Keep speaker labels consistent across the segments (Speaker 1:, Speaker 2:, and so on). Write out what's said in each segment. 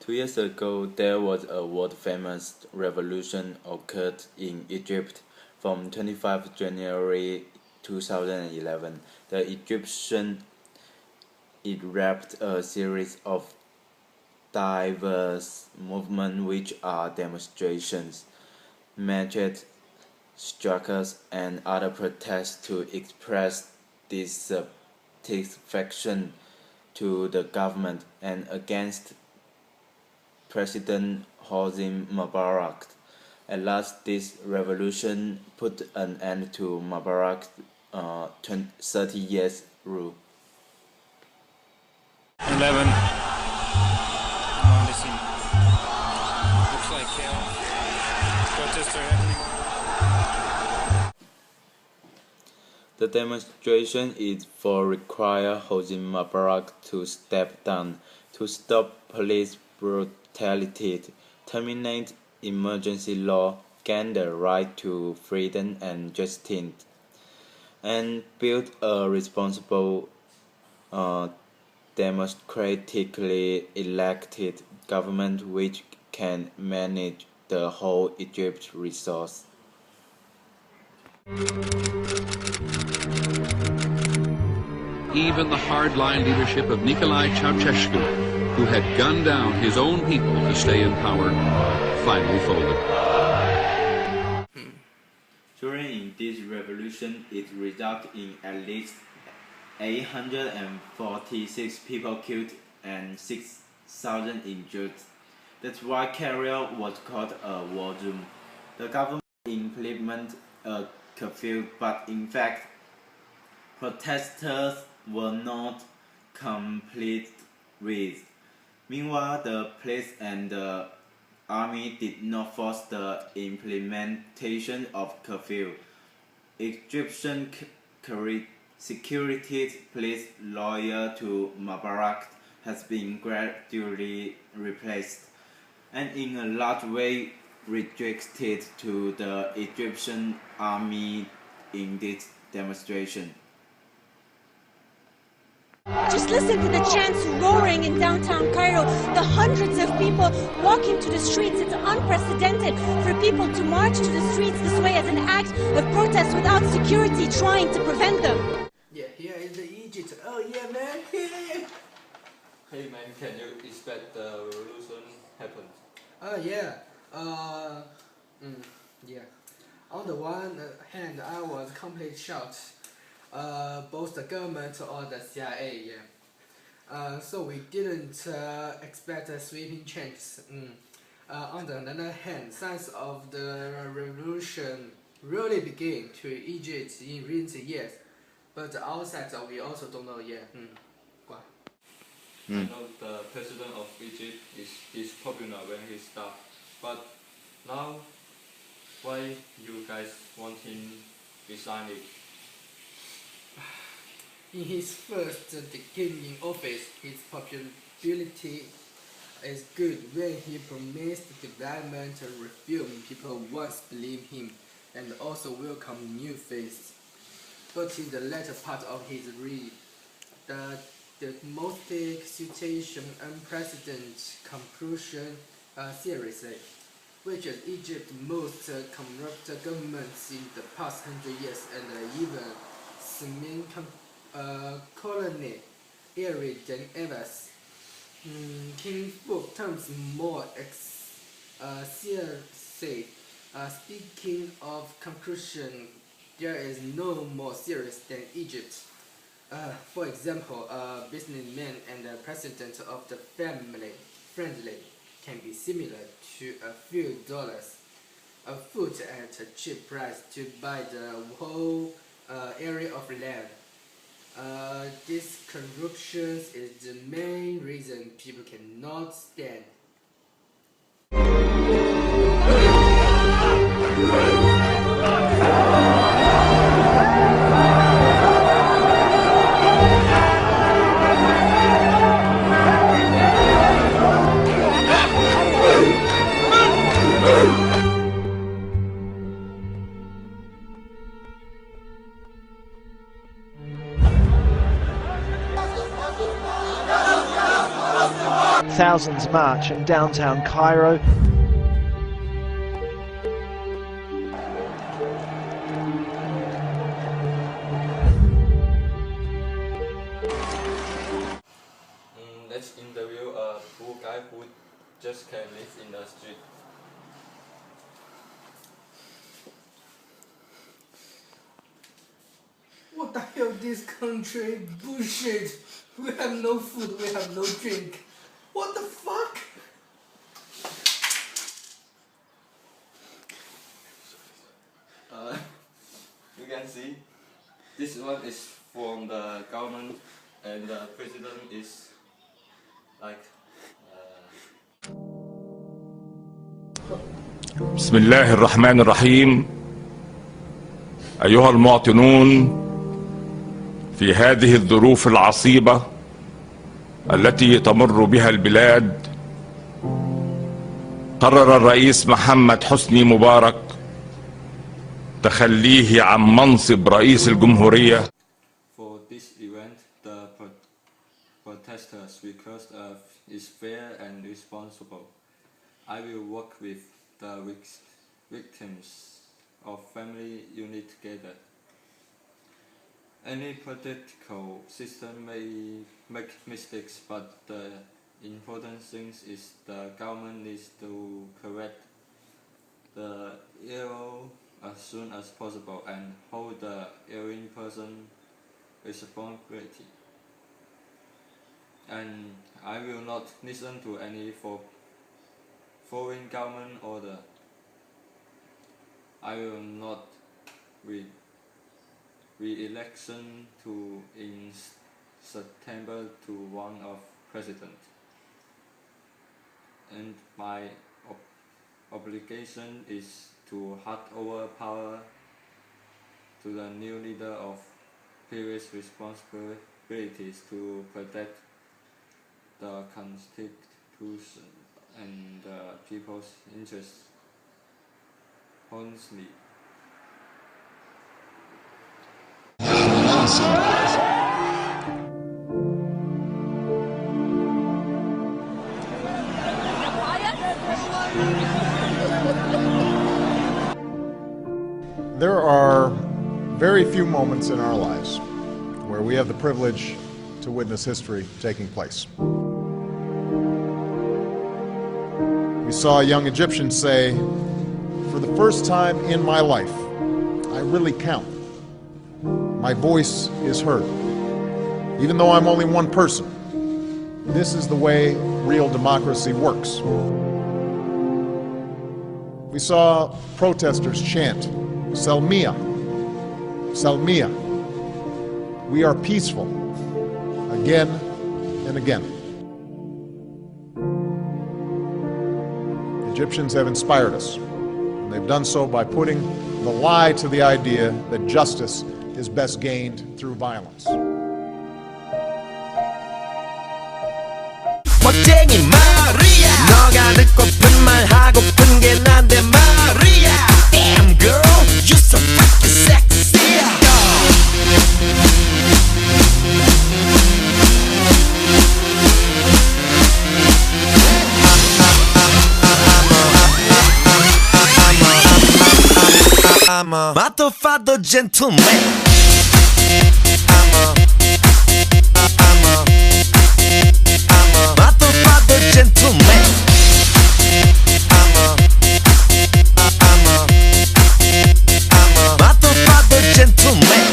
Speaker 1: 2 years ago, there was a world-famous revolution occurred in Egypt from 25 January 2011. The Egyptian erupted a series of diverse movements which are demonstrations, marches, strikes, and other protests to express dissatisfaction to the government and against President Hosni Mubarak. At last, this revolution put an end to Mubarak's 30 years rule.
Speaker 2: 11 on the scene. Looks like chaos. Protests are happening.
Speaker 1: The demonstration is for require Hosni Mubarak to step down, to stop police brutality, terminate emergency law, gain the right to freedom and justice, and build a responsible, democratically elected government which can manage the whole Egypt resource.
Speaker 3: Even the hardline leadership of Nicolae Ceausescu, who had gunned down his own people to stay in power, finally folded.
Speaker 1: During this revolution, it resulted in at least 846 people killed and 6,000 injured. That's why Cairo was called a war zone. The government implemented a curfew, but in fact, protesters were not complete with. Meanwhile, the police and the army did not force the implementation of curfew. Egyptian security police loyal to Mubarak has been gradually replaced, and in a large way rejected to the Egyptian army in this demonstration.
Speaker 4: Just listen to the chants roaring in downtown Cairo, the hundreds of people walking to the streets. It's unprecedented for people to march to the streets this way as an act of protest without security trying to prevent them.
Speaker 5: Yeah, here is the Egypt. Oh yeah, man.
Speaker 6: Hey man, can you expect the revolution happen?
Speaker 5: Yeah. Yeah. On the one hand, I was completely shocked. Both the government or the CIA, yeah. So we didn't expect a sweeping changes. On the other hand, signs of the revolution really began to Egypt in recent years, but outside we also don't know yet.
Speaker 6: I know the president of Egypt is popular when he starts, but now why you guys want him resign it?
Speaker 5: In his first decade in office, his popularity is good. When he promised development and reform, people once believed him and also welcomed new faces. But in the latter part of his reign, the domestic situation unprecedented conclusion seriously, which is Egypt's most corrupt governments in the past 100 years and even colony area than ever. King Book terms more seriously. Speaking of conclusion, there is no more serious than Egypt. For example, a businessman and the president of the family friendly can be similar to a few dollars a foot at a cheap price to buy the whole area of land. This corruption is the main reason people cannot stand.
Speaker 7: thousands march in downtown Cairo.
Speaker 6: Let's interview a poor guy who just can live in the street.
Speaker 5: What the hell, this country? Bullshit! We have no food, we have no drink. What the fuck?
Speaker 6: You can see, this one is from the government and the president is like
Speaker 8: بسم الله الرحمن الرحيم. أيها المواطنون، في هذه الظروف العصيبة التي تمر بها البلاد، قرر الرئيس محمد حسني مبارك تخليه عن منصب رئيس الجمهورية.
Speaker 6: For this event, the protesters request is fair and responsible. I will work with the victims of family unit together. Any political system may make mistakes, but the important thing is the government needs to correct the error as soon as possible and hold the erring person responsibility. And I will not listen to any foreign government order. I will not re-election in September to one of president. And my obligation is to hand over power to the new leader of previous responsibilities to protect the Constitution and the people's interests honestly.
Speaker 9: There are very few moments in our lives where we have the privilege to witness history taking place. We saw a young Egyptian say, "For the first time in my life, I really count. My voice is heard. Even though I'm only one person, this is the way real democracy works." We saw protesters chant, "Salmiya, Salmiya." We are peaceful, again and again. Egyptians have inspired us, and they've done so by putting the lie to the idea that justice is best gained through violence.
Speaker 10: 멋쟁이 마리아, 너가 듣고픈 말 하고픈 게 난데 마리아. Damn girl, you're so fucking sexy. I'm a motherfucker gentleman. I'm a motherfucker gentleman. I'm a motherfucker gentleman.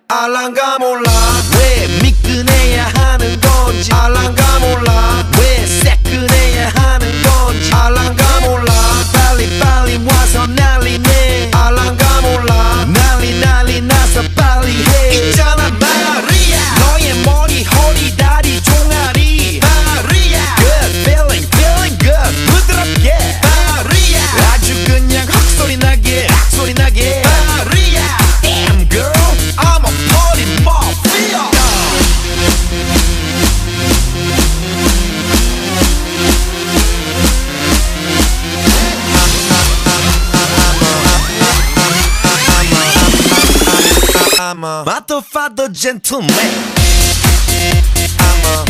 Speaker 10: 알랑가 몰라 왜 미끈해야 하는 건지. 알랑가 몰라 왜 새끈해야 하는 건지. 알랑가 몰라 빨리 와서 난리네. 알랑가 몰라 난리 나서 빨리 해. 있잖아 마리아, 너의 머리 허리 다리 종아리 마리아. Good feeling good 부드럽게 마리아. 아주 그냥 헉소리 나게 마리아. Damn girl, I'm a party mafia. I'm a motherfucker gentleman. I'm a